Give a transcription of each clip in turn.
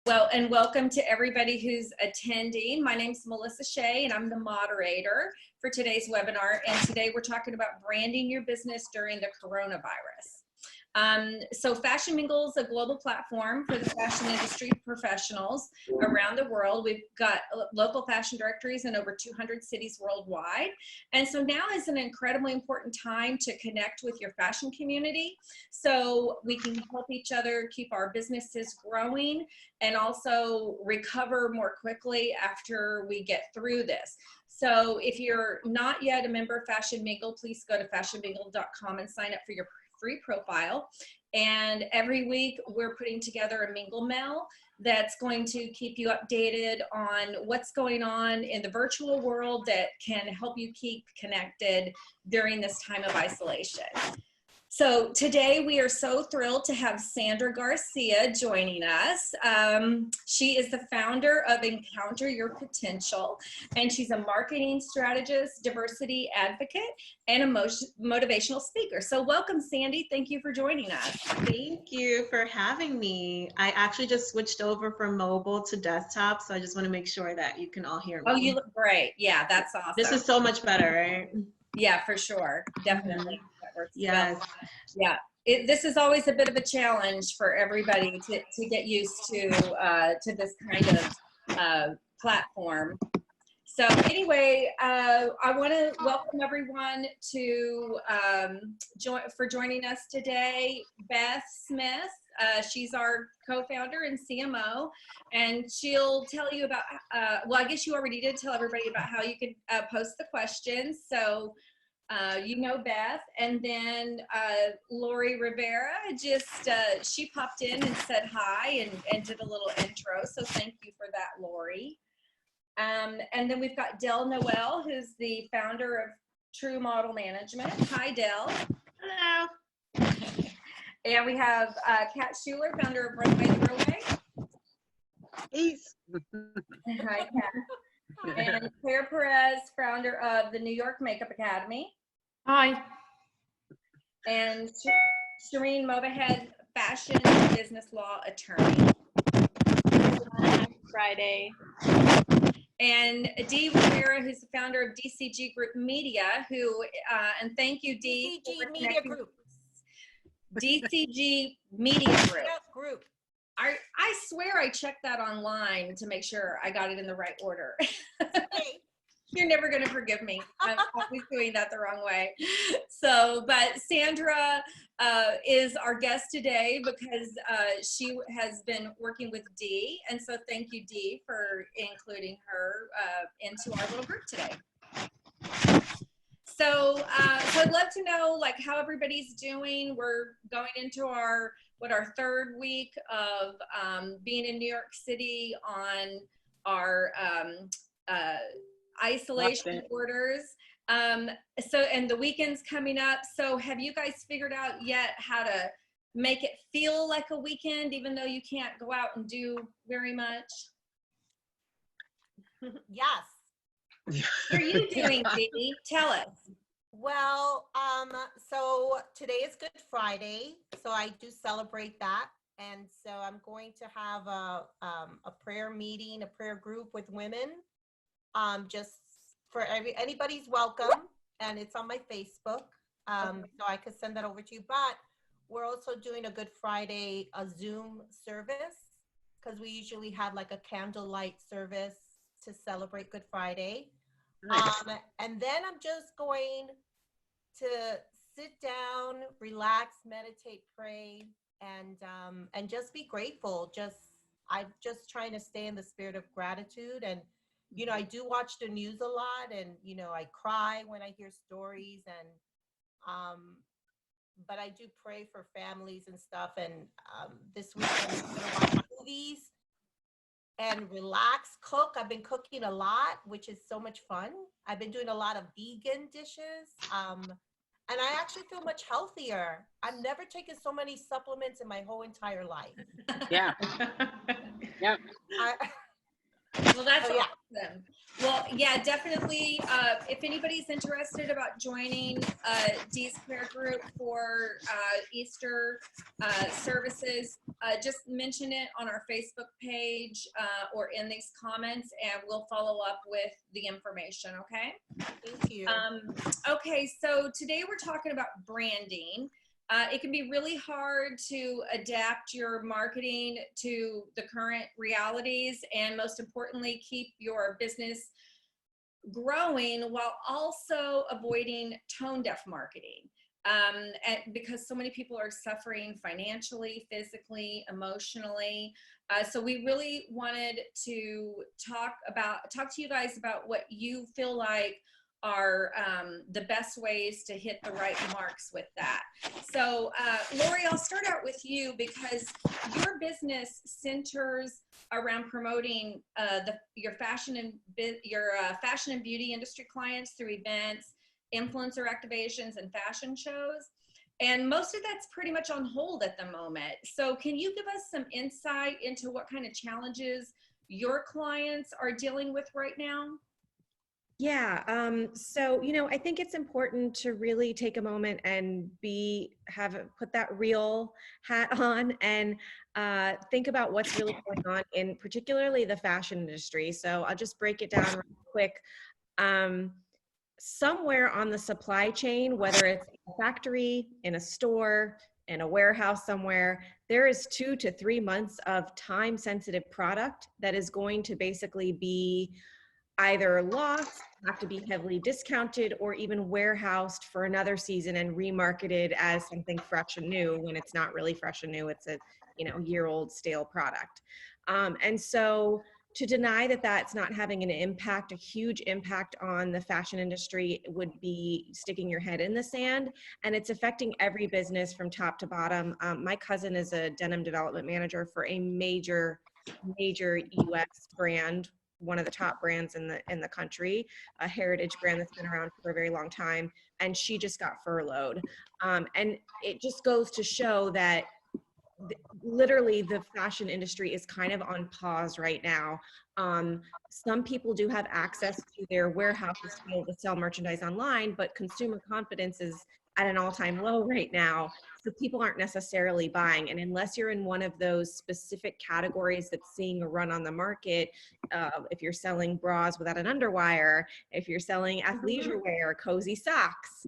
Well, and welcome to everybody who's attending. My name's Melissa Shea, and I'm the moderator for today's webinar. And today we're talking about branding your business during the coronavirus. So Fashion Mingle is a global platform for the fashion industry professionals around the world. We've got local fashion directories in over 200 cities worldwide. And so now is an incredibly important time to connect with your fashion community so we can help each other keep our businesses growing and also recover more quickly after we get through this. So if you're not yet a member of Fashion Mingle, please go to fashionmingle.com and sign up for your free profile. And every week we're putting together a Mingle Mail that's going to keep you updated on what's going on in the virtual world that can help you keep connected during this time of isolation. So today we are so thrilled to have Sandra Garcia joining us. She is the founder of Encounter Your Potential, and she's a marketing strategist, diversity advocate, and a motivational speaker. So welcome, Sandy. Thank you for joining us. Thank you for having me. I actually just switched over from mobile to desktop, so I just want to make sure that you can all hear me. Oh, you look great. Yeah, that's awesome. This is so much better, right? Yeah, for sure. Definitely. That works yes. well. Yeah. This is always a bit of a challenge for everybody to get used to this kind of platform. So anyway, I want to welcome everyone to joining us today. Beth Smith, she's our co-founder and CMO, and she'll tell you about, well, I guess you already did tell everybody about how you could post the questions. So you know Beth, and then Lori Rivera she popped in and said hi and did a little intro. So thank you for that, Lori. And then we've got Noelle, who's the founder of True Model Management. Hi, Del. Hello. And we have Kat Schuller, founder of Runway the Runway. Peace. Hi, Kat. And Claire Perez, founder of the New York Makeup Academy. Hi. And Shirin Movahed, fashion and business law attorney. Friday. And Dee Rivera, who's the founder of DCG Group Media, and thank you, Dee. DCG Media Group. DCG Media Group. I swear I checked that online to make sure I got it in the right order. Hey. You're never going to forgive me. I'm always doing that the wrong way. So, but Sandra is our guest today because she has been working with Dee. And so thank you, Dee, for including her into our little group today. So I'd love to know like how everybody's doing. We're going into our third week of being in New York City on our isolation orders. And the weekend's coming up. So have you guys figured out yet how to make it feel like a weekend, even though you can't go out and do very much? Yes. What are you doing, Dee? Tell us. Well, so today is Good Friday, so I do celebrate that. And so I'm going to have a prayer meeting, a prayer group with women. Just for anybody's welcome, and it's on my Facebook, so I could send that over to you. But we're also doing a Good Friday, a Zoom service, because we usually have like a candlelight service to celebrate Good Friday. Nice. And then I'm just going to sit down, relax, meditate, pray, and just be grateful. I'm just trying to stay in the spirit of gratitude. And you know, I do watch the news a lot, and you know, I cry when I hear stories, and but I do pray for families and stuff. And this week I'm going to watch movies and relax, cook. I've been cooking a lot, which is so much fun. I've been doing a lot of vegan dishes, and I actually feel much healthier. I've never taken so many supplements in my whole entire life. Yeah. Yep. Well, that's Oh, yeah. awesome. Well, yeah, definitely. If anybody's interested about joining Dee's prayer group for Easter services, just mention it on our Facebook page or in these comments, and we'll follow up with the information. Okay. Thank you. Okay, so today we're talking about branding. It can be really hard to adapt your marketing to the current realities, and most importantly, keep your business growing while also avoiding tone deaf marketing. And because so many people are suffering financially, physically, emotionally. So we really wanted to talk to you guys about what you feel like are the best ways to hit the right marks with that. So Lori, I'll start out with you because your business centers around promoting your fashion and beauty industry clients through events, influencer activations, and fashion shows. And most of that's pretty much on hold at the moment. So can you give us some insight into what kind of challenges your clients are dealing with right now? Yeah. So, I think it's important to really take a moment and put that real hat on and think about what's really going on in particularly the fashion industry. So I'll just break it down real quick. Somewhere on the supply chain, whether it's a factory, in a store, in a warehouse somewhere, there is 2 to 3 months of time-sensitive product that is going to basically be either lost, have to be heavily discounted, or even warehoused for another season and remarketed as something fresh and new when it's not really fresh and new. It's a year-old stale product. And so to deny that that's not having an impact, a huge impact on the fashion industry, would be sticking your head in the sand. And it's affecting every business from top to bottom. My cousin is a denim development manager for a major US brand, one of the top brands in the country, a heritage brand that's been around for a very long time, and she just got furloughed. And it just goes to show that literally the fashion industry is kind of on pause right now. Some people do have access to their warehouses to be able to sell merchandise online, but consumer confidence is at an all-time low right now. So people aren't necessarily buying. And unless you're in one of those specific categories that's seeing a run on the market, if you're selling bras without an underwire, if you're selling athleisure wear, cozy socks,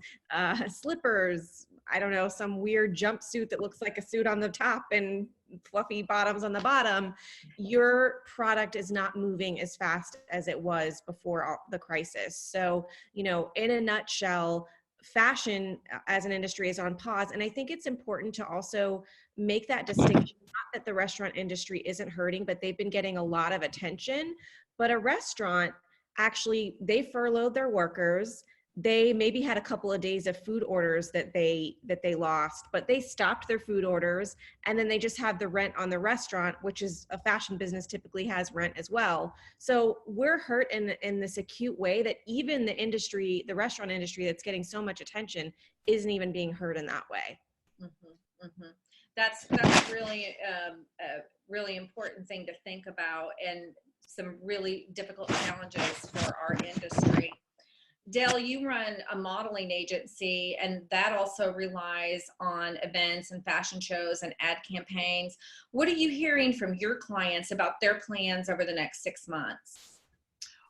slippers, I don't know, some weird jumpsuit that looks like a suit on the top and fluffy bottoms on the bottom, your product is not moving as fast as it was before the crisis. So, in a nutshell, fashion as an industry is on pause. And I think it's important to also make that distinction, not that the restaurant industry isn't hurting, but they've been getting a lot of attention. But a restaurant, actually, they furloughed their workers. They maybe had a couple of days of food orders that they lost, but they stopped their food orders, and then they just have the rent on the restaurant, which is a fashion business typically has rent as well. So we're hurt in this acute way that even the restaurant industry that's getting so much attention isn't even being heard in that way. Mm-hmm, mm-hmm. That's really a really important thing to think about, and some really difficult challenges for our industry. Dale, you run a modeling agency, and that also relies on events and fashion shows and ad campaigns. What are you hearing from your clients about their plans over the next 6 months?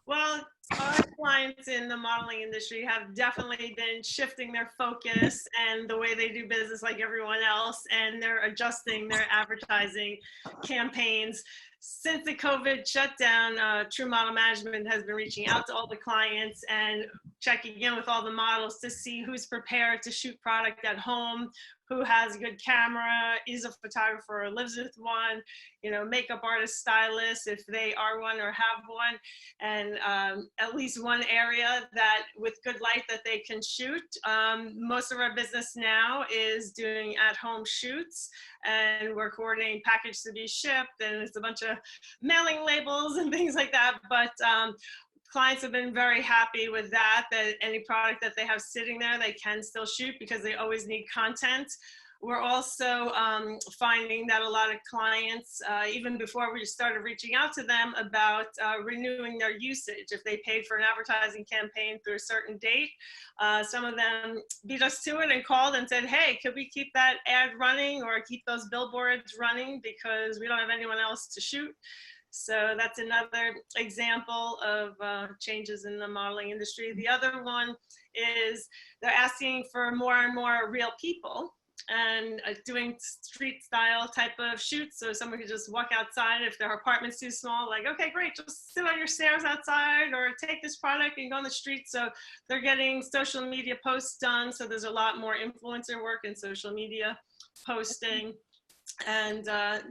Well, our clients in the modeling industry have definitely been shifting their focus and the way they do business like everyone else, and they're adjusting their advertising campaigns. Since the COVID shutdown, True Model Management has been reaching out to all the clients and checking in with all the models to see who's prepared to shoot product at home, who has a good camera, is a photographer or lives with one, makeup artist, stylist, if they are one or have one, and at least one area that with good light that they can shoot. Most of our business now is doing at-home shoots, and we're coordinating package to be shipped, and it's a bunch of mailing labels and things like that. But clients have been very happy with that any product that they have sitting there, they can still shoot because they always need content. We're also finding that a lot of clients, even before we started reaching out to them about renewing their usage, if they paid for an advertising campaign through a certain date, some of them beat us to it and called and said, hey, could we keep that ad running or keep those billboards running because we don't have anyone else to shoot? So that's another example of changes in the modeling industry. The other one is they're asking for more and more real people and doing street style type of shoots. So someone could just walk outside if their apartment's too small, like, okay, great, just sit on your stairs outside or take this product and go on the street. So they're getting social media posts done. So there's a lot more influencer work in social media posting. And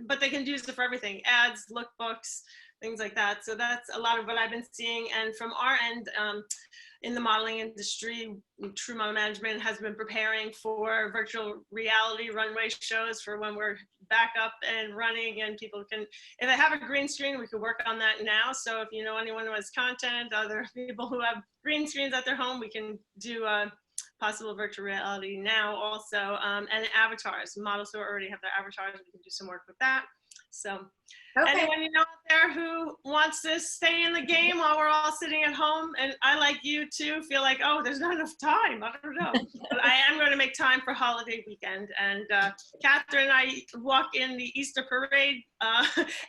but they can use it for everything, ads, lookbooks, things like that. So that's a lot of what I've been seeing. And from our end, in the modeling industry, True Model Management has been preparing for virtual reality runway shows for when we're back up and running, and people can, if they have a green screen, we could work on that now. So if you know anyone who has content, other people who have green screens at their home, we can do possible virtual reality now also, and avatars. Models who already have their avatars, we can do some work with that. So anyone you know out there who wants to stay in the game while we're all sitting at home, and I, like you too, feel like, oh, there's not enough time, I don't know. But I am going to make time for holiday weekend. And Catherine and I walk in the Easter parade,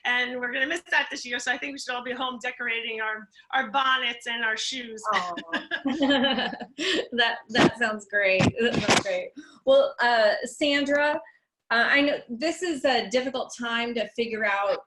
and we're going to miss that this year. So I think we should all be home decorating our bonnets and our shoes. That sounds great. That sounds great. Well, Sandra, I know this is a difficult time to figure out,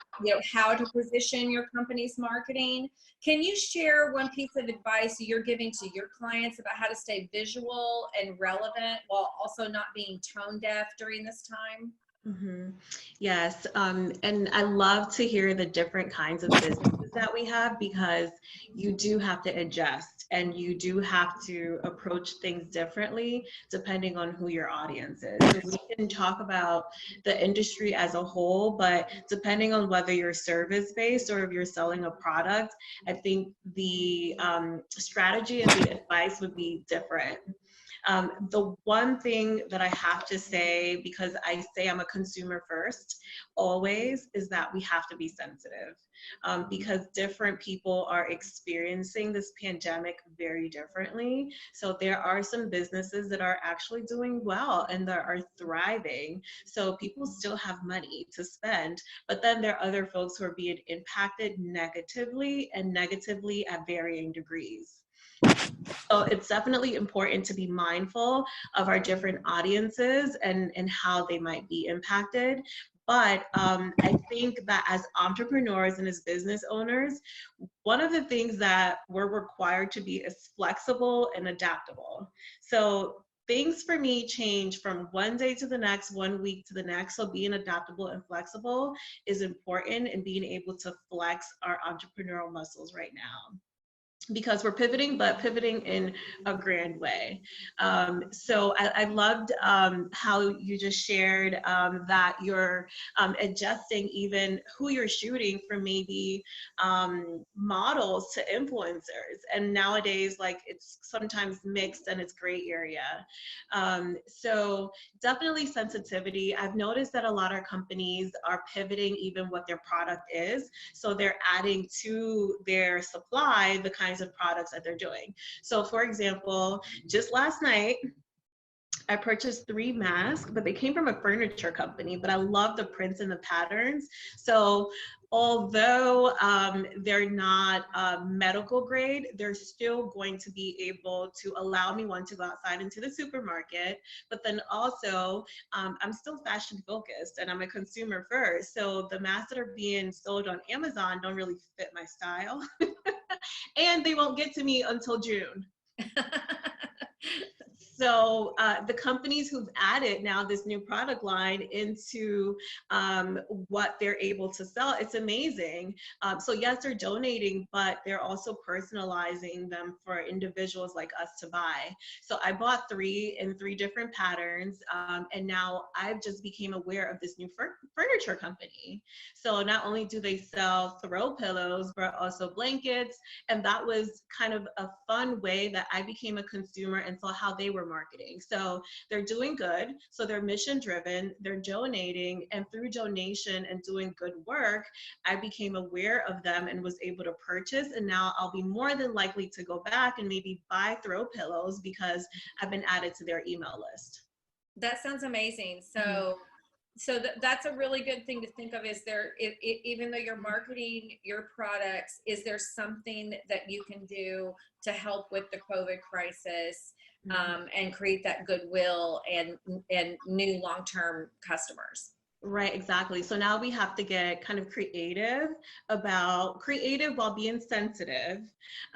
how to position your company's marketing. Can you share one piece of advice you're giving to your clients about how to stay visual and relevant while also not being tone deaf during this time? Mm-hmm. Yes, and I love to hear the different kinds of businesses that we have, because you do have to adjust and you do have to approach things differently depending on who your audience is. So we can talk about the industry as a whole, but depending on whether you're service-based or if you're selling a product, I think the strategy and the advice would be different. The one thing that I have to say, because I say I'm a consumer first, always, is that we have to be sensitive, because different people are experiencing this pandemic very differently. So there are some businesses that are actually doing well and that are thriving. So people still have money to spend, but then there are other folks who are being impacted negatively, and negatively at varying degrees. So it's definitely important to be mindful of our different audiences and how they might be impacted. But I think that as entrepreneurs and as business owners, one of the things that we're required to be is flexible and adaptable. So things for me change from one day to the next, 1 week to the next. So being adaptable and flexible is important, and being able to flex our entrepreneurial muscles right now, because we're pivoting, but pivoting in a grand way. So I loved how you just shared that you're adjusting even who you're shooting from maybe models to influencers. And nowadays, like, it's sometimes mixed and it's gray area. So definitely sensitivity. I've noticed that a lot of companies are pivoting even what their product is. So they're adding to their supply the kinds of products that they're doing. So for example, just last night, I purchased 3 masks, but they came from a furniture company, but I love the prints and the patterns. So although they're not medical grade, they're still going to be able to allow me, one, to go outside into the supermarket, but then also I'm still fashion focused and I'm a consumer first. So the masks that are being sold on Amazon don't really fit my style. And they won't get to me until June. So the companies who've added now this new product line into what they're able to sell, it's amazing. So yes, they're donating, but they're also personalizing them for individuals like us to buy. So I bought 3 in 3 different patterns, and now I've just became aware of this new furniture company. So not only do they sell throw pillows, but also blankets, and that was kind of a fun way that I became a consumer and saw how they were marketing. So they're doing good. So they're mission driven, they're donating, and through donation and doing good work, I became aware of them and was able to purchase. And now I'll be more than likely to go back and maybe buy throw pillows because I've been added to their email list. That sounds amazing. So, that's a really good thing to think of. Is there, even though you're marketing your products, is there something that you can do to help with the COVID crisis and create that goodwill and new long-term customers? Right, exactly. So now we have to get kind of creative while being sensitive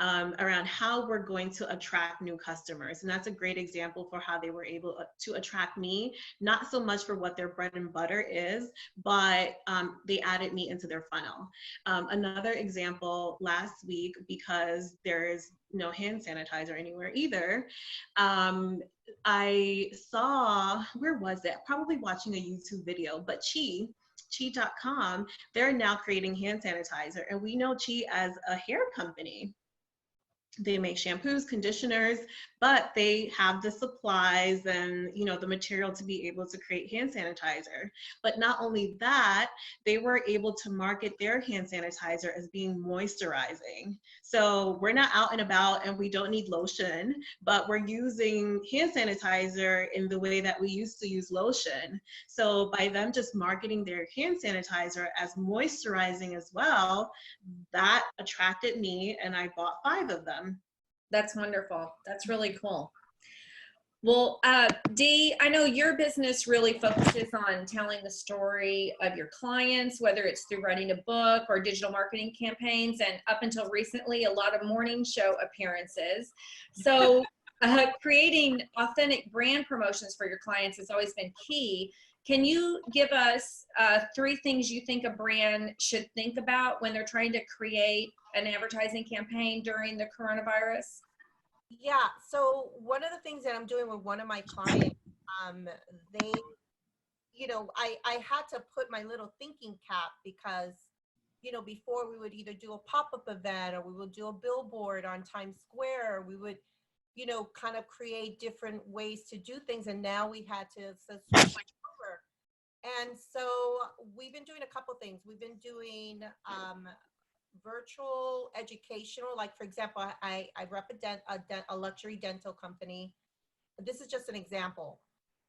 around how we're going to attract new customers. And that's a great example for how they were able to attract me, not so much for what their bread and butter is, but they added me into their funnel. Another example last week, because there is no hand sanitizer anywhere either, I saw, where was it? Probably watching a YouTube video, but Chi.com, they're now creating hand sanitizer. And we know Chi as a hair company. They make shampoos, conditioners, but they have the supplies and, you know, the material to be able to create hand sanitizer. But not only that, they were able to market their hand sanitizer as being moisturizing. So we're not out and about and we don't need lotion, but we're using hand sanitizer in the way that we used to use lotion. So by them just marketing their hand sanitizer as moisturizing as well, that attracted me and I bought 5 of them. That's wonderful. That's really cool. Well, Dee, I know your business really focuses on telling the story of your clients, whether it's through writing a book or digital marketing campaigns, and up until recently, a lot of morning show appearances. So creating authentic brand promotions for your clients has always been key. Can you give us 3 things you think a brand should think about when they're trying to create an advertising campaign during the coronavirus? Yeah, so one of the things that I'm doing with one of my clients, they, you know, I had to put my little thinking cap because, you know, before we would either do a pop-up event or we would do a billboard on Times Square, or we would, you know, kind of create different ways to do things. And now we had to switch over. And so we've been doing a couple things. We've been doing virtual educational, like for example, I represent a luxury dental company. This is just an example.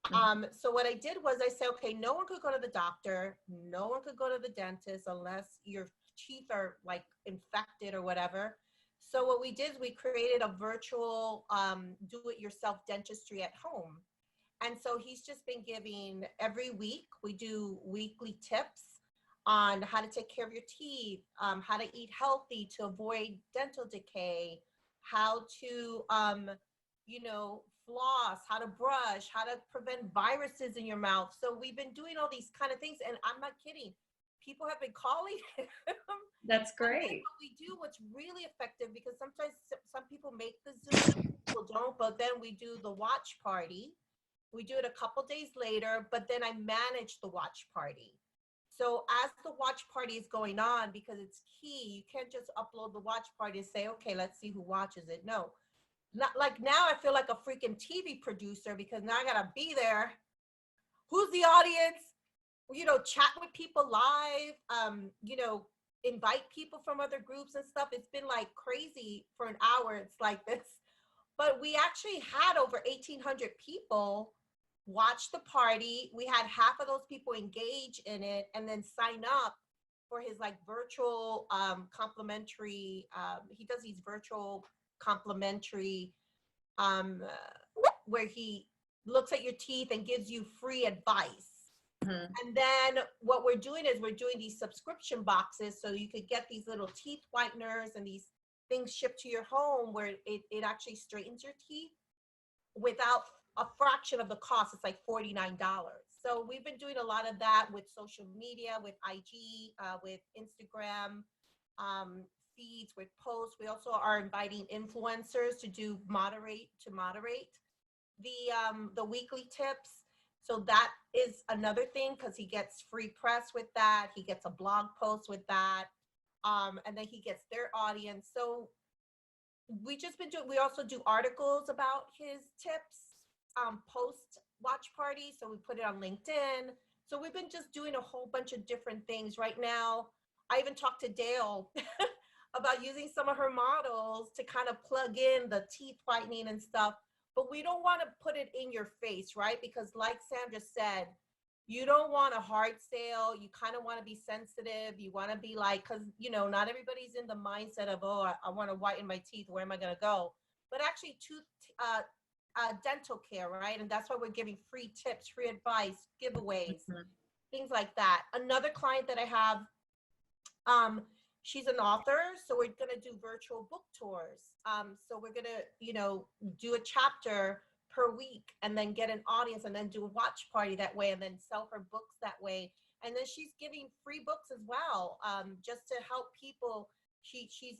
So what I did was I said, okay, no one could go to the doctor, no one could go to the dentist unless your teeth are like infected or whatever. So what we did is we created a virtual do-it-yourself dentistry at home. And so he's just been giving, every week we do weekly tips on how to take care of your teeth, how to eat healthy to avoid dental decay, how to, you know, floss, how to brush, how to prevent viruses in your mouth. So we've been doing all these kind of things, and I'm not kidding. People have been calling him. That's great. What we do, what's really effective, because sometimes some people make the Zoom, people don't, but then we do the watch party. We do it a couple days later, but then I manage the watch party. So as the watch party is going on, because it's key, you can't just upload the watch party and say, okay, let's see who watches it. No, not like now I feel like a freaking TV producer because now I gotta be there. Who's the audience? You know, chat with people live, you know, invite people from other groups and stuff. It's been like crazy for an hour. It's like this, but we actually had over 1,800 people watch the party. We had half of those people engage in it and then sign up for his like virtual complimentary, he does these virtual complimentary where he looks at your teeth and gives you free advice. And then what we're doing is we're doing these subscription boxes so you could get these little teeth whiteners and these things shipped to your home where it actually straightens your teeth without a fraction of the cost. It's like $49. So we've been doing a lot of that with social media, with IG, with Instagram feeds, with posts. We also are inviting influencers to moderate the weekly tips. So that is another thing because he gets free press with that. He gets a blog post with that. And then he gets their audience. So we just been doing, we also do articles about his tips. post watch party. So we put it on LinkedIn. So we've been just doing a whole bunch of different things right now. I even talked to Dale about using some of her models to kind of plug in the teeth whitening and stuff, but we don't want to put it in your face, right? Because like Sandra said, you don't want a hard sale. You kind of want to be sensitive. You want to be like, because, you know, not everybody's in the mindset of, oh, I want to whiten my teeth. Where am I going to go? But actually dental care, right? And that's why we're giving free tips, free advice, giveaways, things like that. Another client that I have, she's an author, so we're gonna do virtual book tours. So we're gonna, you know, do a chapter per week and then get an audience and then do a watch party that way and then sell her books that way. And then she's giving free books as well, just to help people. She's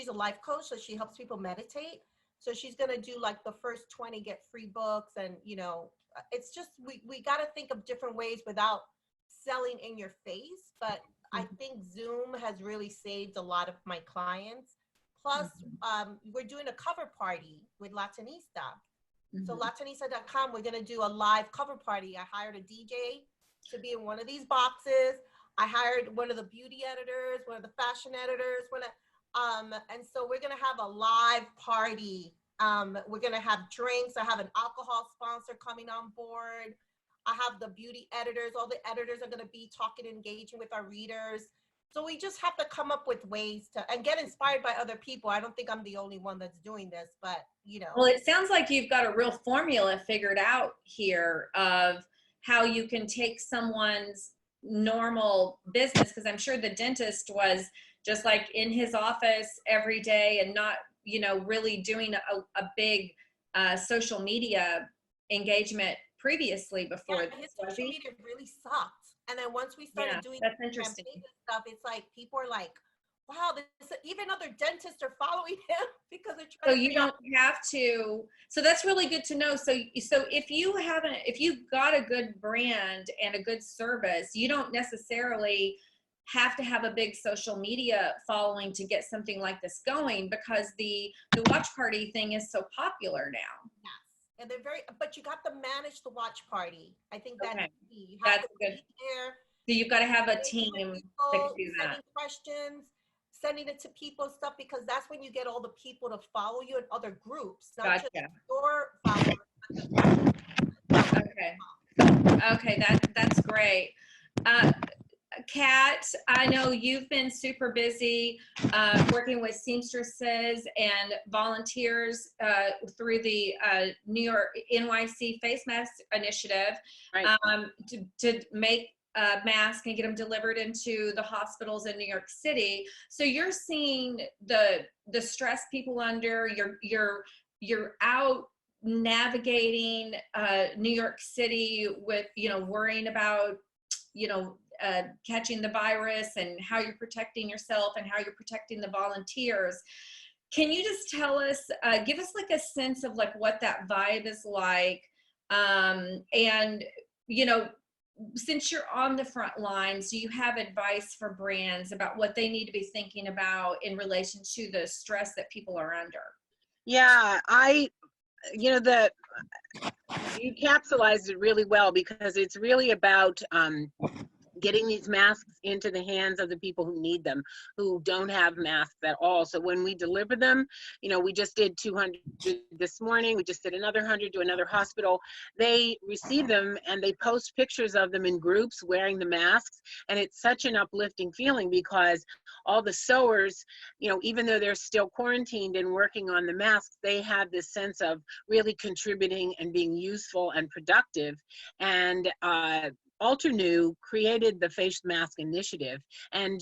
a life coach, so she helps people meditate. So she's gonna do like the first 20 get free books, and you know, it's just we got to think of different ways without selling in your face. But I think Zoom has really saved a lot of my clients. Plus, we're doing a cover party with Latinista. So Latinista.com, we're gonna do a live cover party. I hired a DJ to be in one of these boxes. I hired one of the beauty editors, one of the fashion editors, and so we're gonna have a live party. We're gonna have drinks. I have an alcohol sponsor coming on board. I have the beauty editors. All the editors are gonna be talking, engaging with our readers. So we just have to come up with ways to, and get inspired by other people. I don't think I'm the only one that's doing this, but you know. Well, it sounds like you've got a real formula figured out here of how you can take someone's normal business, because I'm sure the dentist was just like in his office every day and not, you know, really doing a big social media engagement previously before Yeah, his social media really sucked. And then once we started doing that's interesting stuff, it's like people are like, wow, even other dentists are following him because they're trying so you don't have to. So that's really good to know. So if you've got a good brand and a good service, you don't necessarily have to have a big social media following to get something like this going, because the watch party thing is so popular now. Yes. And they're but you got to manage the watch party. I think that's key. You have to be good. There. So you've got to have a team that can do that. Sending questions, sending it to people, stuff, because that's when you get all the people to follow you in other groups, not just your followers. Okay, that's great. Kat, I know you've been super busy working with seamstresses and volunteers through the New York NYC Face Mask Initiative, right. To make masks and get them delivered into the hospitals in New York City. So you're seeing the stress people under. You're out navigating New York City with, you know, worrying about, you know, catching the virus and how you're protecting yourself and how you're protecting the volunteers. Can you just tell us, give us like a sense of like what that vibe is like? And, you know, since you're on the front lines, do you have advice for brands about what they need to be thinking about in relation to the stress that people are under? Yeah, you know, you capsulized it really well, because it's really about getting these masks into the hands of the people who need them, who don't have masks at all. So when we deliver them, you know, we just did 200 this morning. We just did another 100 to another hospital. They receive them and they post pictures of them in groups wearing the masks. And it's such an uplifting feeling, because all the sewers, you know, even though they're still quarantined and working on the masks, they have this sense of really contributing and being useful and productive. And Alternew created the Face Mask Initiative, and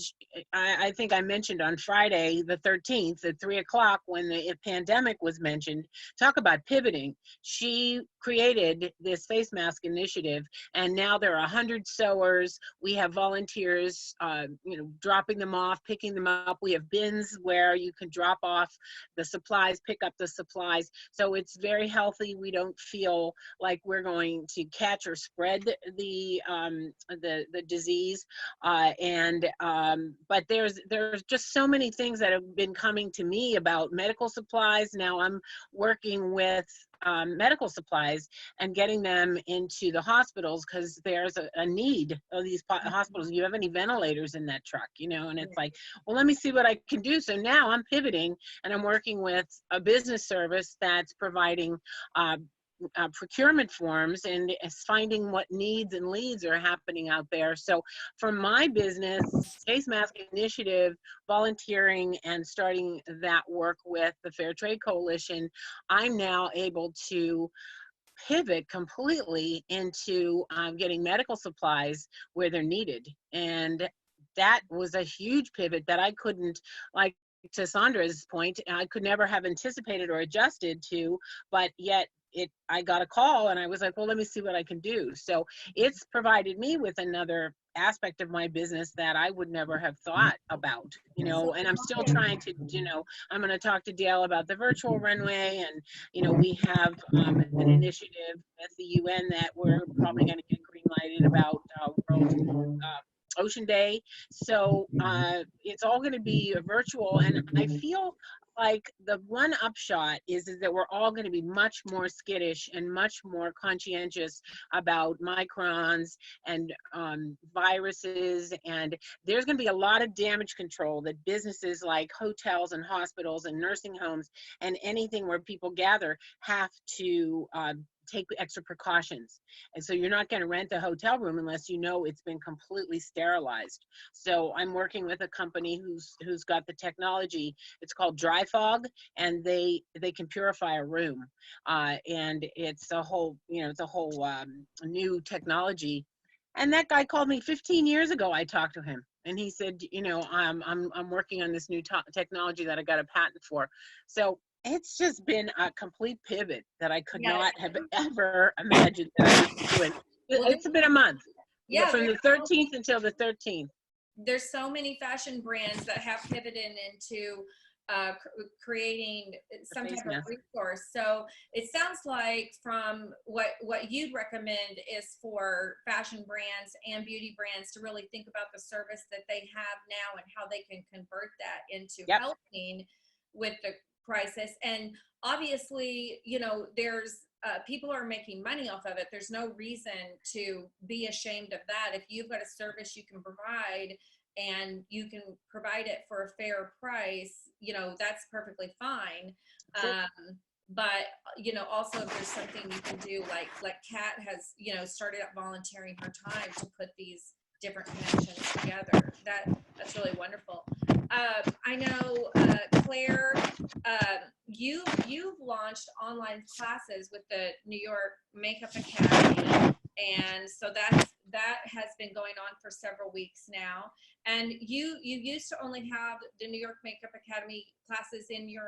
I think I mentioned on Friday the 13th at 3 o'clock when the pandemic was mentioned, talk about pivoting. She created this Face Mask Initiative, and now there are 100 sewers. We have volunteers, you know, dropping them off, picking them up. We have bins where you can drop off the supplies, pick up the supplies. So it's very healthy. We don't feel like we're going to catch or spread the disease, but there's just so many things that have been coming to me about medical supplies. Now I'm working with medical supplies and getting them into the hospitals, because there's a need of these hospitals. Do you have any ventilators in that truck? You know, and it's like, well, let me see what I can do. So now I'm pivoting and I'm working with a business service that's providing procurement forms and is finding what needs and leads are happening out there. So for my business, Face Mask Initiative, volunteering and starting that work with the Fair Trade Coalition, I'm now able to pivot completely into getting medical supplies where they're needed. And that was a huge pivot that I couldn't, like, to Sandra's point, I could never have anticipated or adjusted to, but yet I got a call and I was like, well, let me see what I can do. So it's provided me with another aspect of my business that I would never have thought about, you know, and I'm still trying to, you know, I'm going to talk to Dale about the virtual runway, and, you know, we have an initiative at the UN that we're probably going to get green lighted about World Ocean Day. So it's all going to be virtual, and I feel like the one upshot is that we're all going to be much more skittish and much more conscientious about microns and viruses, and there's going to be a lot of damage control that businesses like hotels and hospitals and nursing homes and anything where people gather have to take extra precautions. And so you're not going to rent a hotel room unless you know it's been completely sterilized. So I'm working with a company who's got the technology. It's called Dry Fog, and they can purify a room. And it's a whole, you know, it's a whole new technology. And that guy called me 15 years ago. I talked to him and he said, you know, I'm working on this new technology that I got a patent for. So it's just been a complete pivot that I could not have ever imagined that I would be doing. It's been a month. Yeah, from the 13th until the 13th. There's so many fashion brands that have pivoted into creating some type of resource. So it sounds like from what you'd recommend is for fashion brands and beauty brands to really think about the service that they have now and how they can convert that into helping with the crisis. And obviously, you know, there's people are making money off of it. There's no reason to be ashamed of that. If you've got a service you can provide and you can provide it for a fair price, you know, that's perfectly fine. But, you know, also if there's something you can do, like Kat has, you know, started up volunteering her time to put these different connections together. That's really wonderful. I know, Claire, you've launched online classes with the New York Makeup Academy, and so that has been going on for several weeks now. And you used to only have the New York Makeup Academy classes in your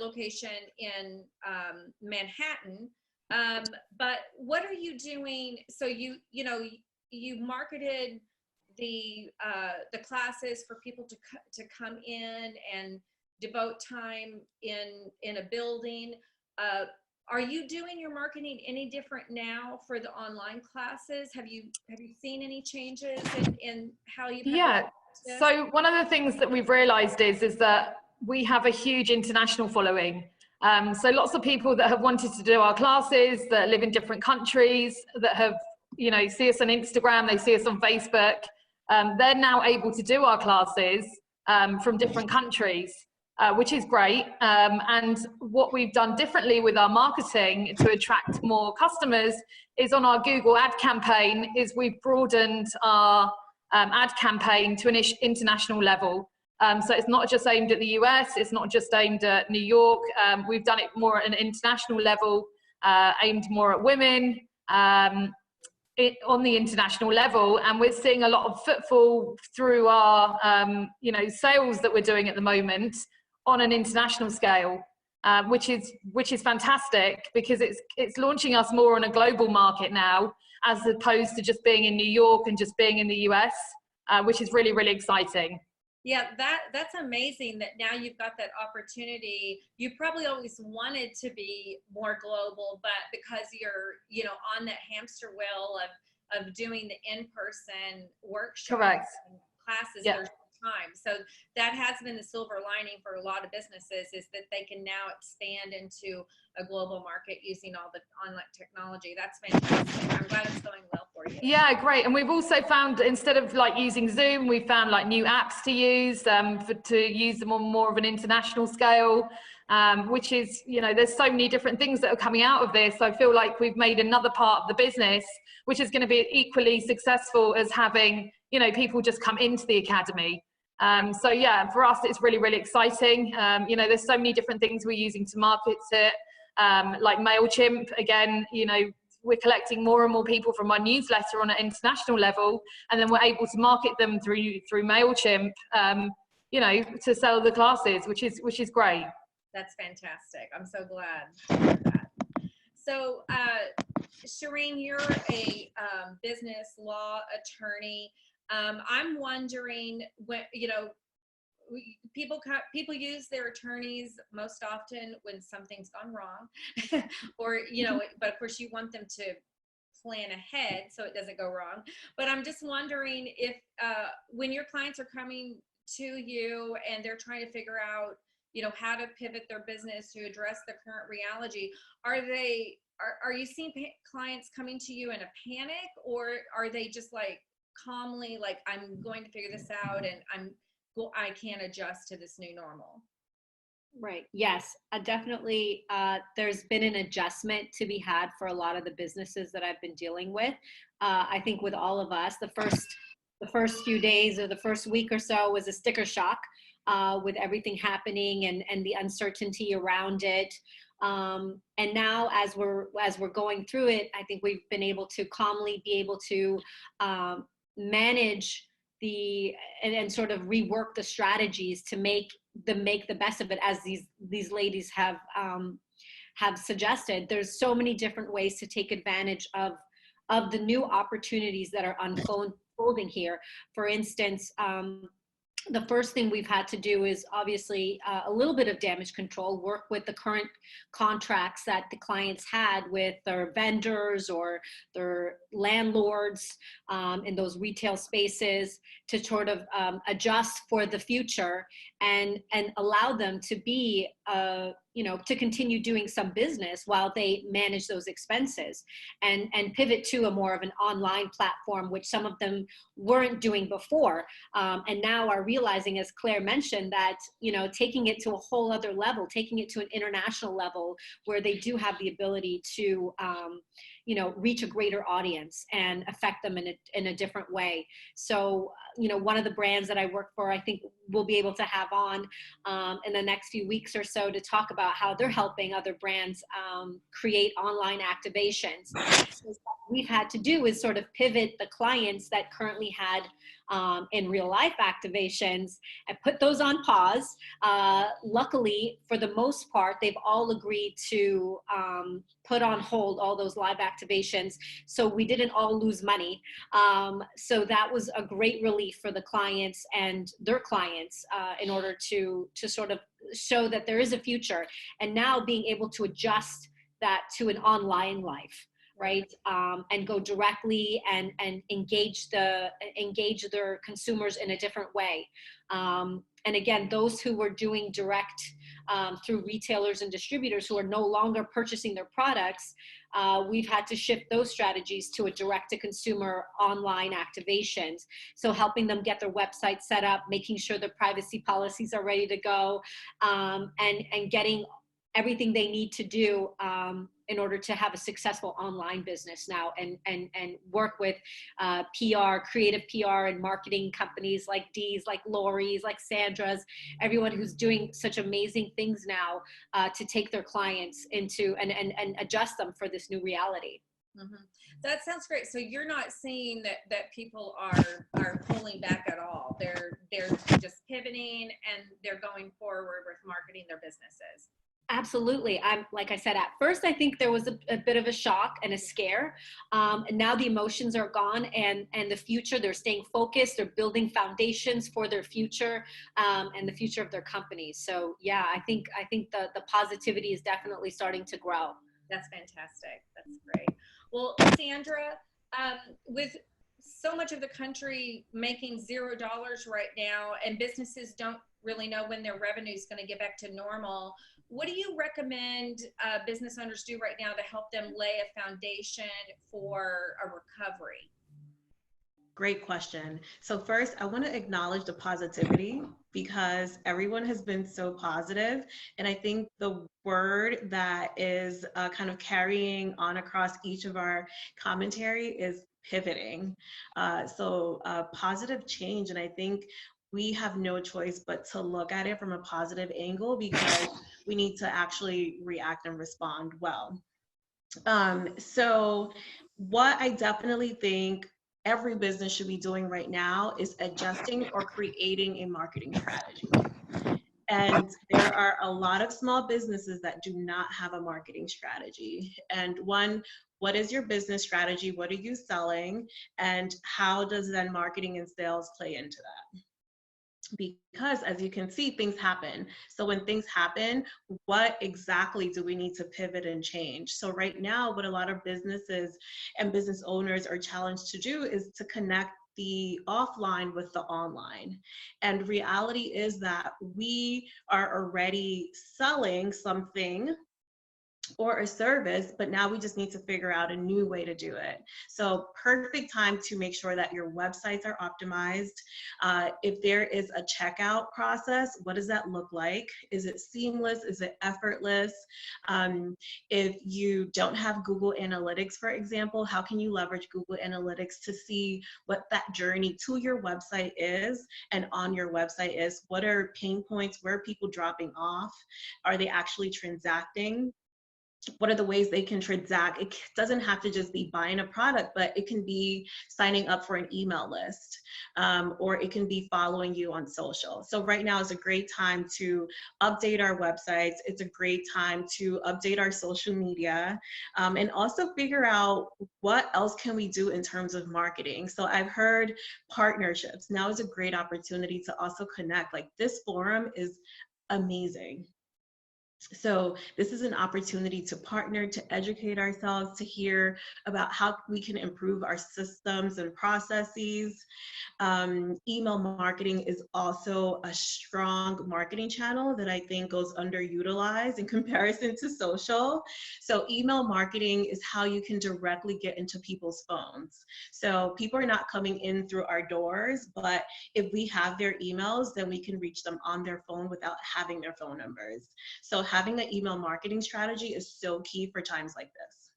location in Manhattan, but what are you doing? So you marketed the classes for people to come in and devote time in a building. Are you doing your marketing any different now for the online classes? Have you seen any changes in how you? Yeah. So one of the things that we've realized is that we have a huge international following. So lots of people that have wanted to do our classes, that live in different countries, that have, you know, see us on Instagram, they see us on Facebook. They're now able to do our classes from different countries, which is great. And what we've done differently with our marketing to attract more customers is on our Google ad campaign is we've broadened our ad campaign to an international level. So it's not just aimed at the US, it's not just aimed at New York. We've done it more at an international level, aimed more at women, on the international level, and we're seeing a lot of footfall through our you know, sales that we're doing at the moment on an international scale, which is fantastic, because it's launching us more on a global market now, as opposed to just being in New York and just being in the US, which is really, really exciting. Yeah, that's amazing that now you've got that opportunity. You probably always wanted to be more global, but because you're, you know, on that hamster wheel of doing the in-person workshops and classes, there's time. So that has been the silver lining for a lot of businesses, is that they can now expand into a global market using all the online technology. That's fantastic. I'm glad it's going well for you. Yeah, great. And we've also found, instead of like using Zoom, we found like new apps to use, to use them on more of an international scale, which is, you know, there's so many different things that are coming out of this. I feel like we've made another part of the business, which is going to be equally successful as having, you know, people just come into the academy. So yeah, for us, it's really, really exciting. You know, there's so many different things we're using to market it, like MailChimp, again, you know, we're collecting more and more people from our newsletter on an international level, and then we're able to market them through MailChimp, you know, to sell the classes, which is great. That's fantastic. I'm so glad to hear that. So, Shirin, you're a business law attorney. I'm wondering, when, you know, people use their attorneys most often when something's gone wrong, or, you know, but of course you want them to plan ahead so it doesn't go wrong. But I'm just wondering if when your clients are coming to you and they're trying to figure out, you know, how to pivot their business to address the current reality, are you seeing clients coming to you in a panic, or are they just like calmly like, I'm going to figure this out and I can't adjust to this new normal? Right. Yes, definitely. There's been an adjustment to be had for a lot of the businesses that I've been dealing with. I think with all of us, the first few days or the first week or so was a sticker shock with everything happening and the uncertainty around it. And now as we're going through it, I think we've been able to calmly be able to manage and sort of rework the strategies to make the best of it, as these ladies have suggested. There's so many different ways to take advantage of the new opportunities that are unfolding here. For instance, the first thing we've had to do is obviously a little bit of damage control, work with the current contracts that the clients had with their vendors or their landlords in those retail spaces, to sort of adjust for the future and allow them to be, you know, to continue doing some business while they manage those expenses, and pivot to a more of an online platform, which some of them weren't doing before, and now are realizing, as Claire mentioned, that, you know, taking it to a whole other level, taking it to an international level where they do have the ability to, you know, reach a greater audience and affect them in a different way. So, you know, one of the brands that I work for, I think we'll be able to have on in the next few weeks or so to talk about how they're helping other brands create online activations. So what we've had to do is sort of pivot the clients that currently had in real life activations and put those on pause. Luckily, for the most part, they've all agreed to put on hold all those live activations, so we didn't all lose money. So that was a great relief for the clients and their clients in order to sort of show that there is a future, and now being able to adjust that to an online life, right? And go directly and engage their consumers in a different way. And again, those who were doing direct through retailers and distributors who are no longer purchasing their products, we've had to shift those strategies to a direct-to-consumer online activations. So helping them get their website set up, making sure their privacy policies are ready to go, and getting everything they need to do in order to have a successful online business now, and work with PR, creative PR and marketing companies like Dee's, like Lori's, like Sandra's, everyone who's doing such amazing things now to take their clients into and adjust them for this new reality. Mm-hmm. That sounds great. So you're not seeing that people are pulling back at all. They're just pivoting and they're going forward with marketing their businesses. Absolutely. Like I said, at first, I think there was a bit of a shock and a scare. And now the emotions are gone, and the future, they're staying focused, they're building foundations for their future, and the future of their companies. So yeah, I think the positivity is definitely starting to grow. That's fantastic. That's great. Well, Sandra, with so much of the country making $0 right now, and businesses don't really know when their revenue is going to get back to normal. What do you recommend business owners do right now to help them lay a foundation for a recovery? Great question. So first, I want to acknowledge the positivity because everyone has been so positive. And I think the word that is kind of carrying on across each of our commentary is pivoting. So positive change. And I think we have no choice but to look at it from a positive angle because we need to actually react and respond well. So what I definitely think every business should be doing right now is adjusting or creating a marketing strategy. And there are a lot of small businesses that do not have a marketing strategy. And one, what is your business strategy? What are you selling? And how does then marketing and sales play into that? Because as you can see, things happen. So when things happen, what exactly do we need to pivot and change? So right now, what a lot of businesses and business owners are challenged to do is to connect the offline with the online. And reality is that we are already selling something or a service, but now we just need to figure out a new way to do it. So perfect time to make sure that your websites are optimized. If there is a checkout process, what does that look like? Is it seamless? Is it effortless? If you don't have Google Analytics, for example, how can you leverage Google Analytics to see what that journey to your website is and on your website is? What are pain points? Where are people dropping off? Are they actually transacting? What are the ways they can transact? It doesn't have to just be buying a product, but it can be signing up for an email list, or it can be following you on social. So right now is a great time to update our websites. It's a great time to update our social media, and also figure out what else can we do in terms of marketing. So I've heard partnerships. Now is a great opportunity to also connect. Like, this forum is amazing. So this is an opportunity to partner, to educate ourselves, to hear about how we can improve our systems and processes. Email marketing is also a strong marketing channel that I think goes underutilized in comparison to social. So email marketing is how you can directly get into people's phones. So people are not coming in through our doors, but if we have their emails, then we can reach them on their phone without having their phone numbers. So having an email marketing strategy is so key for times like this.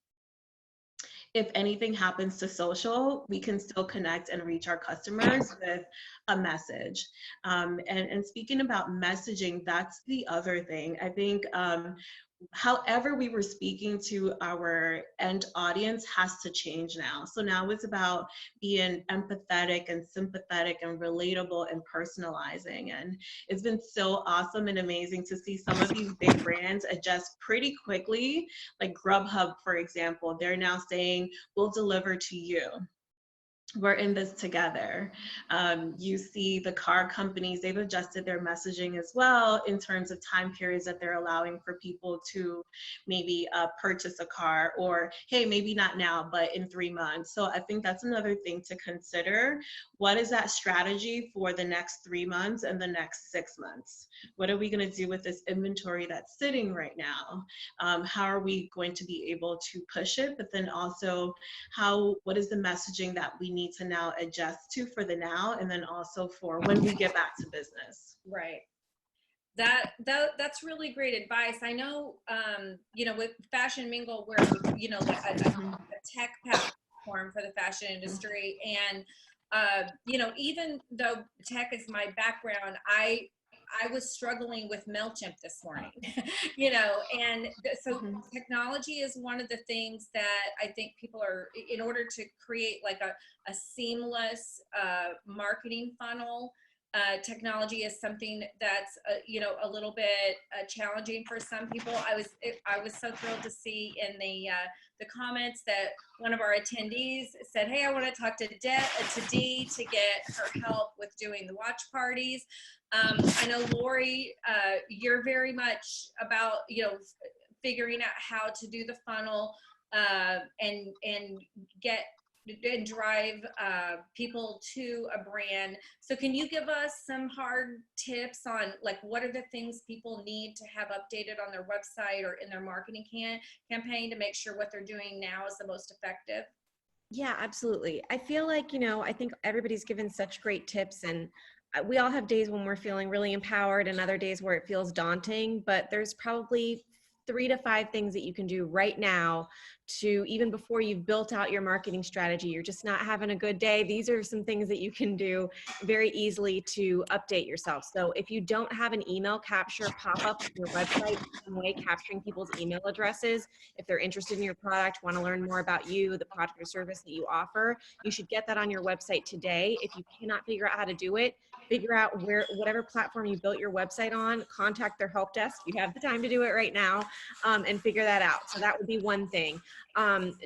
If anything happens to social, we can still connect and reach our customers with a message. And speaking about messaging, that's the other thing. I think however we were speaking to our end audience has to change now. So now it's about being empathetic and sympathetic and relatable and personalizing. And it's been so awesome and amazing to see some of these big brands adjust pretty quickly. Like Grubhub, for example, they're now saying, we'll deliver to you. We're in this together. You see the car companies, they've adjusted their messaging as well in terms of time periods that they're allowing for people to maybe purchase a car, or hey, maybe not now, but in 3 months. So I think that's another thing to consider. What is that strategy for the next 3 months and the next 6 months? What are we going to do with this inventory that's sitting right now? How are we going to be able to push it? But then also, what is the messaging that we need to now adjust to for the now, and then also for when we get back to business? Right. That's really great advice. I know, with Fashion Mingle, we're, a tech platform for the fashion industry. And, even though tech is my background, I was struggling with MailChimp this morning, so technology is one of the things that I think people are, in order to create like a seamless marketing funnel, technology is something that's, a little bit challenging for some people. I was so thrilled to see in the comments that one of our attendees said, hey, I want to talk to Dee to get her help with doing the watch parties. I know, Lori, you're very much about, figuring out how to do the funnel and get, and drive people to a brand. So can you give us some hard tips on like what are the things people need to have updated on their website or in their marketing campaign to make sure what they're doing now is the most effective? Yeah, absolutely. I feel like, I think everybody's given such great tips, and we all have days when we're feeling really empowered and other days where it feels daunting, but there's probably 3 to 5 things that you can do right now to, even before you've built out your marketing strategy, you're just not having a good day. These are some things that you can do very easily to update yourself. So if you don't have an email capture pop up on your website, some way capturing people's email addresses, if they're interested in your product, want to learn more about you, the product or service that you offer, you should get that on your website today. If you cannot figure out how to do it, figure out whatever platform you built your website on, contact their help desk. You have the time to do it right now, and figure that out. So that would be one thing.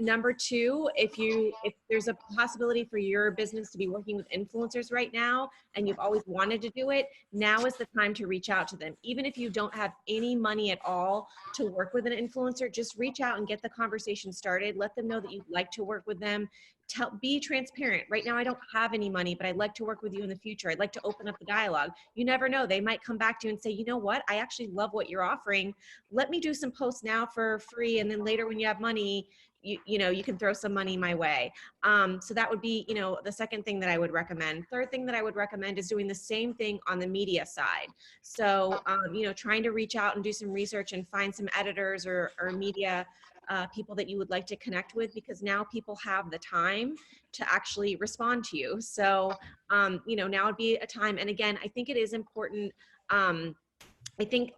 Number 2, if there's a possibility for your business to be working with influencers right now, and you've always wanted to do it, now is the time to reach out to them. Even if you don't have any money at all to work with an influencer, just reach out and get the conversation started. Let them know that you'd like to work with them. Be transparent. Right now, I don't have any money, but I'd like to work with you in the future. I'd like to open up the dialogue. You never know. They might come back to you and say, you know what? I actually love what you're offering. Let me do some posts now for free. And then later when you have money, you can throw some money my way. So that would be, the second thing that I would recommend. Third thing that I would recommend is doing the same thing on the media side. So, trying to reach out and do some research and find some editors or media people that you would like to connect with, because now people have the time to actually respond to you. So, now would be a time. And again, I think it is important. I think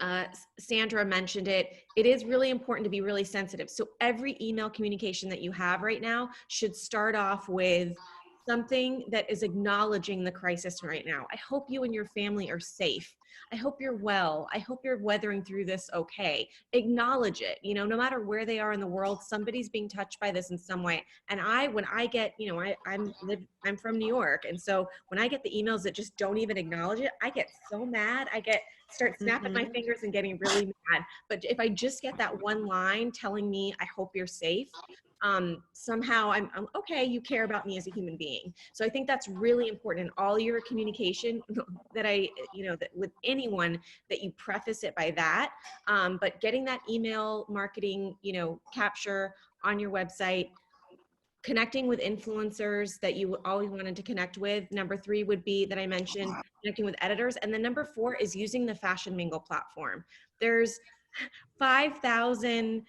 Sandra mentioned it. It is really important to be really sensitive. So every email communication that you have right now should start off with something that is acknowledging the crisis right now. I hope you and your family are safe. I hope you're well. I hope you're weathering through this okay. Acknowledge it. No matter where they are in the world, somebody's being touched by this in some way. And when I get, I'm from New York. And so when I get the emails that just don't even acknowledge it, I get so mad. Start snapping my fingers and getting really mad. But if I just get that one line telling me, I hope you're safe, somehow I'm okay, you care about me as a human being. So I think that's really important in all your communication that with anyone, that you preface it by that. But getting that email marketing, capture on your website, connecting with influencers that you always wanted to connect with. Number 3 would be that I mentioned, connecting with editors. And then number 4 is using the Fashion Mingle platform. There's 5,000,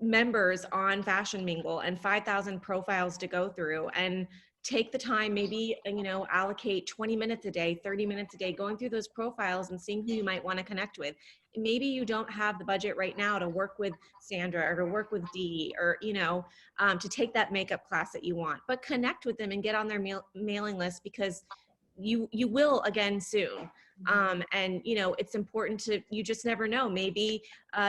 members on Fashion Mingle and 5,000 profiles to go through, and take the time, maybe, allocate 20 minutes a day, 30 minutes a day, going through those profiles and seeing who you might want to connect with. Maybe you don't have the budget right now to work with Sandra or to work with Dee or, to take that makeup class that you want, but connect with them and get on their mailing list, because you will again soon. And it's important you just never know. Maybe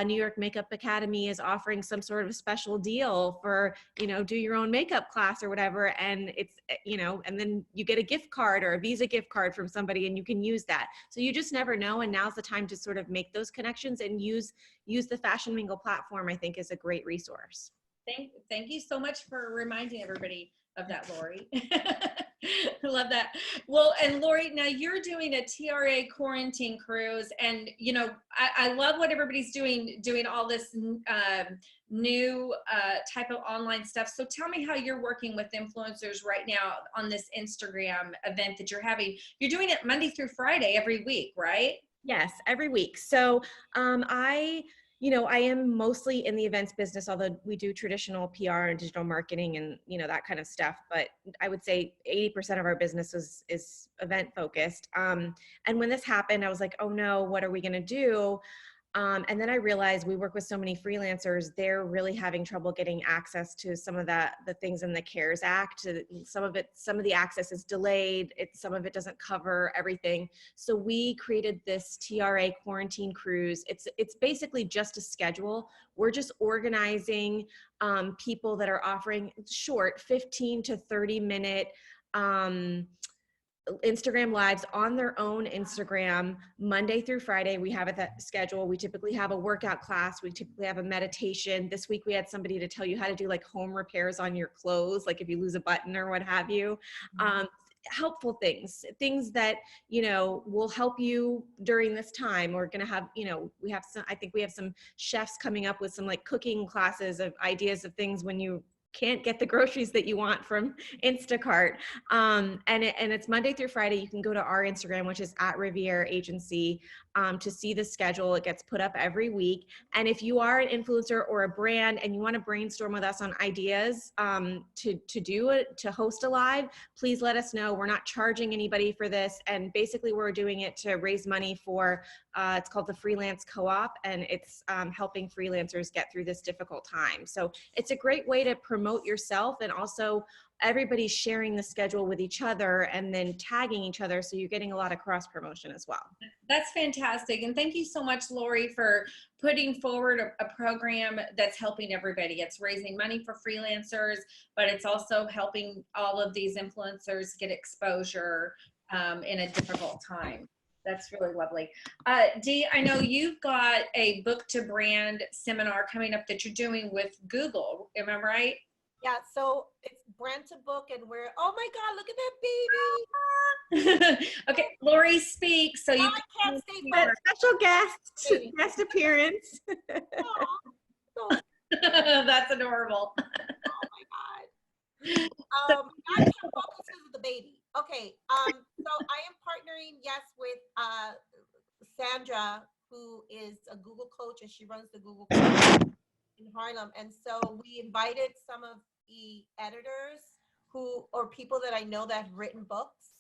New York Makeup Academy is offering some sort of special deal for, do your own makeup class or whatever. And it's, and then you get a gift card or a Visa gift card from somebody and you can use that. So you just never know. And now's the time to sort of make those connections and use the Fashion Mingle platform, I think, is a great resource. Thank you so much for reminding everybody of that, Lori. I love that. Well, and Lori, now you're doing a TRA quarantine cruise, and I love what everybody's doing all this new type of online stuff. So tell me how you're working with influencers right now on this Instagram event that you're having. You're doing it Monday through Friday every week, right? Yes, every week. So I am mostly in the events business, although we do traditional PR and digital marketing and, that kind of stuff. But I would say 80% of our business is event focused. And when this happened, I was like, oh no, what are we going to do? And then I realized we work with so many freelancers, they're really having trouble getting access to some of the things in the CARES Act. Some of the access is delayed. Some of it doesn't cover everything. So we created this TRA quarantine cruise. It's basically just a schedule. We're just organizing people that are offering short 15 to 30 minute Instagram lives on their own Instagram, Monday through Friday. We have it that schedule. We typically have a workout class. We typically have a meditation. This week we had somebody to tell you how to do like home repairs on your clothes, like if you lose a button or what have you. Helpful things that, you know, will help you during this time. We're going to have, you know, we have some, I think we have some chefs coming up with some like cooking classes of ideas of things when you can't get the groceries that you want from Instacart. And it's Monday through Friday. You can go to our Instagram, which is @Riviere Agency, to see the schedule. It gets put up every week. And if you are an influencer or a brand and you want to brainstorm with us on ideas to host a live, please let us know. We're not charging anybody for this. And basically we're doing it to raise money for, it's called the Freelance Co-op, and it's helping freelancers get through this difficult time. So it's a great way to promote yourself, and also everybody's sharing the schedule with each other and then tagging each other. So you're getting a lot of cross promotion as well. That's fantastic. And thank you so much, Lori, for putting forward a program that's helping everybody. It's raising money for freelancers, but it's also helping all of these influencers get exposure in a difficult time. That's really lovely. Dee, I know you've got a book to brand seminar coming up that you're doing with Google. Am I right? Yeah, so it's brand to book, and we're, oh my God, look at that baby. Okay, Lori, speak. So you can't stay Special guest appearance. That's adorable. Oh my God. I can't focus with the baby. Okay, so I am partnering, yes, with Sandra, who is a Google coach, and she runs the Google coach in Harlem. And so we invited some of the editors or people that I know that have written books.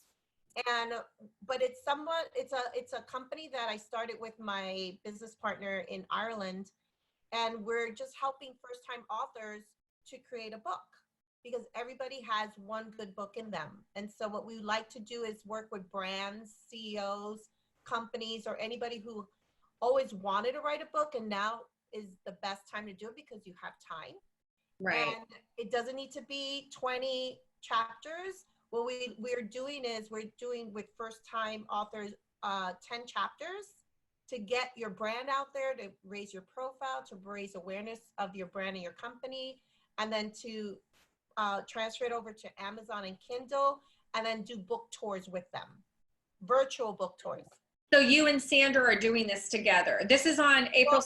But it's a company that I started with my business partner in Ireland, and we're just helping first-time authors to create a book, because everybody has one good book in them. And so what we like to do is work with brands, CEOs, companies, or anybody who always wanted to write a book, and now is the best time to do it because you have time. Right. And it doesn't need to be 20 chapters. What we're doing is we're doing with first-time authors 10 chapters to get your brand out there, to raise your profile, to raise awareness of your brand and your company, and then to transfer it over to Amazon and Kindle, and then do book tours with them, virtual book tours. So you and Sandra are doing this together. This is on April. Well,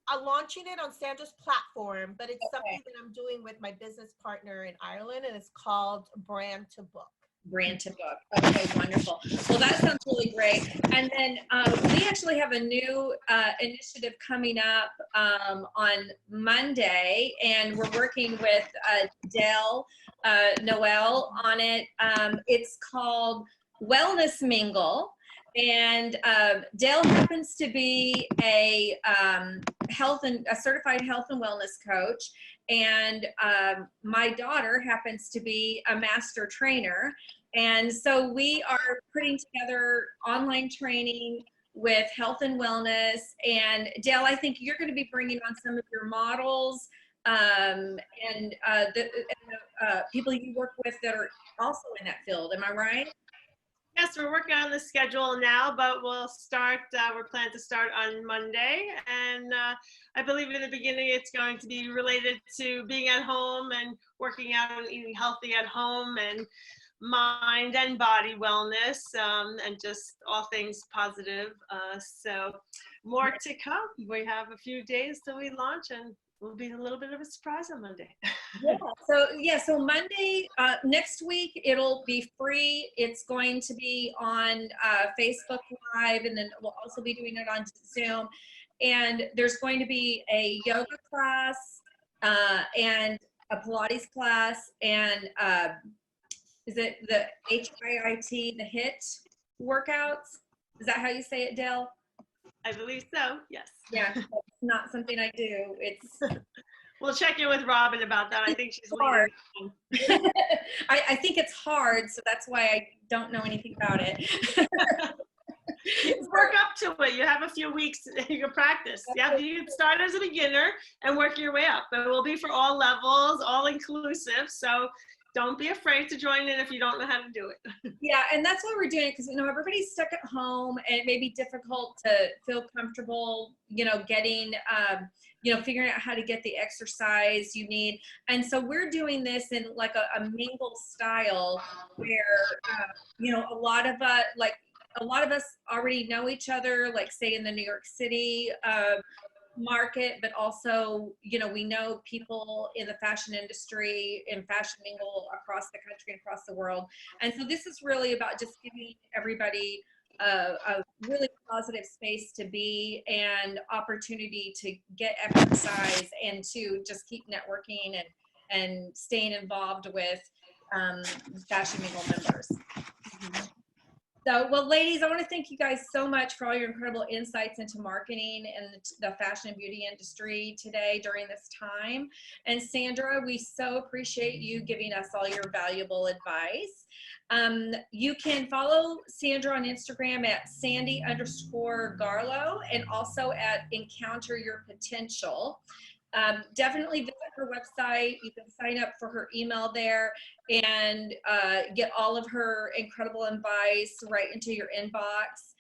I'm launching it on Sandra's platform, but it's something that I'm doing with my business partner in Ireland, and it's called Brand to Book. Brand to Book. Okay, wonderful. Well, that sounds really great. And then we actually have a new initiative coming up on Monday, and we're working with Noelle on it. It's called Wellness Mingle. And Dale happens to be a certified health and wellness coach, and my daughter happens to be a master trainer. And so we are putting together online training with health and wellness. And Dale, I think you're going to be bringing on some of your models and the people you work with that are also in that field. Am I right? Yes, we're working on the schedule now, but we'll start, we're planning to start on Monday. And I believe in the beginning, it's going to be related to being at home and working out and eating healthy at home, and mind and body wellness, and just all things positive. So more to come. We have a few days till we launch, and will be a little bit of a surprise on Monday. So Monday, next week, it'll be free. It's going to be on Facebook Live, and then we'll also be doing it on Zoom. And there's going to be a yoga class and a Pilates class, and is it the HIIT, the HIIT workouts? Is that how you say it, Dale? I believe so, yes. Yeah, that's not something I do. It's. We'll check in with Robin about that. I think she's hard. I think it's hard, so that's why I don't know anything about it. Work up to it. You have a few weeks. You can practice. Yeah, you can start as a beginner and work your way up. But it will be for all levels, all inclusive. So Don't be afraid to join in if you don't know how to do it. Yeah, and that's why we're doing it, because everybody's stuck at home and it may be difficult to feel comfortable, getting figuring out how to get the exercise you need. And so we're doing this in like a mingle style where a lot of us already know each other, like say in the New York City market, but also we know people in the fashion industry, in Fashion Mingle, across the country and across the world. And so this is really about just giving everybody a really positive space to be and opportunity to get exercise and to just keep networking and staying involved with Fashion Mingle members. So, well, ladies, I want to thank you guys so much for all your incredible insights into marketing and the fashion and beauty industry today during this time. And Sandra, we so appreciate you giving us all your valuable advice. You can follow Sandra on Instagram at Sandy_Garlow and also at Encounter Your Potential. Definitely visit her website. You can sign up for her email there and get all of her incredible advice right into your inbox.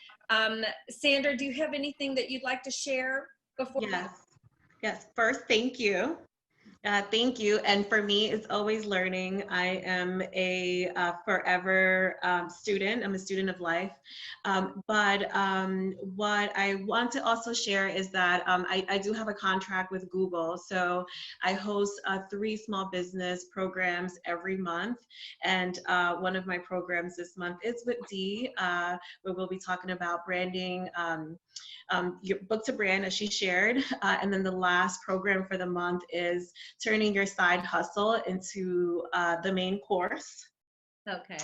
Sandra, do you have anything that you'd like to share before? Yes. First, thank you. Thank you. And for me, it's always learning. I am a forever student. I'm a student of life. But what I want to also share is that I do have a contract with Google. So I host 3 small business programs every month. And one of my programs this month is with Dee, where we'll be talking about branding, your book to brand, as she shared. And then the last program for the month is turning your side hustle into the main course. Okay.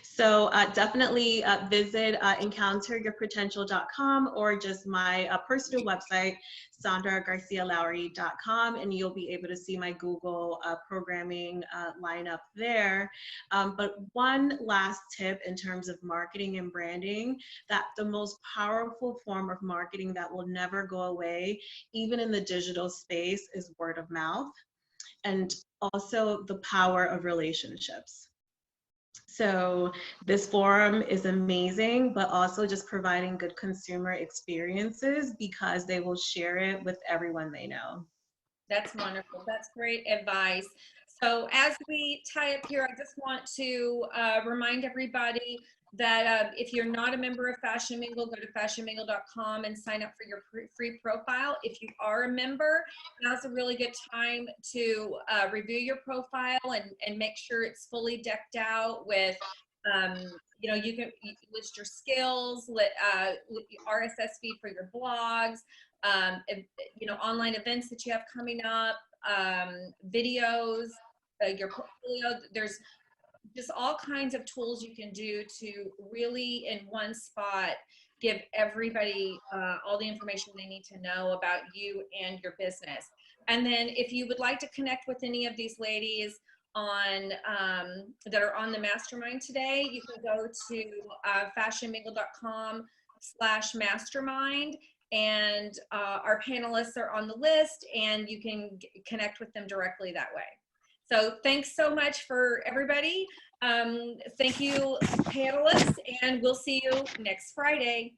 So definitely visit encounteryourpotential.com or just my personal website, sandragarcialowry.com, and you'll be able to see my Google programming lineup there. But one last tip in terms of marketing and branding, that the most powerful form of marketing that will never go away, even in the digital space, is word of mouth, and also the power of relationships. So this forum is amazing, but also just providing good consumer experiences because they will share it with everyone they know. That's wonderful. That's great advice. So as we tie up here, I just want to remind everybody that if you're not a member of Fashion Mingle, go to fashionmingle.com and sign up for your free profile. If you are a member, now's a really good time to review your profile and make sure it's fully decked out with, you can list your skills, RSS feed for your blogs, online events that you have coming up, videos, your portfolio. There's just all kinds of tools you can do to really in one spot give everybody all the information they need to know about you and your business. And then if you would like to connect with any of these ladies on that are on the mastermind today, you can go to fashionmingle.com/mastermind, and our panelists are on the list and you can connect with them directly that way. So thanks so much for everybody. Thank you, panelists, and we'll see you next Friday.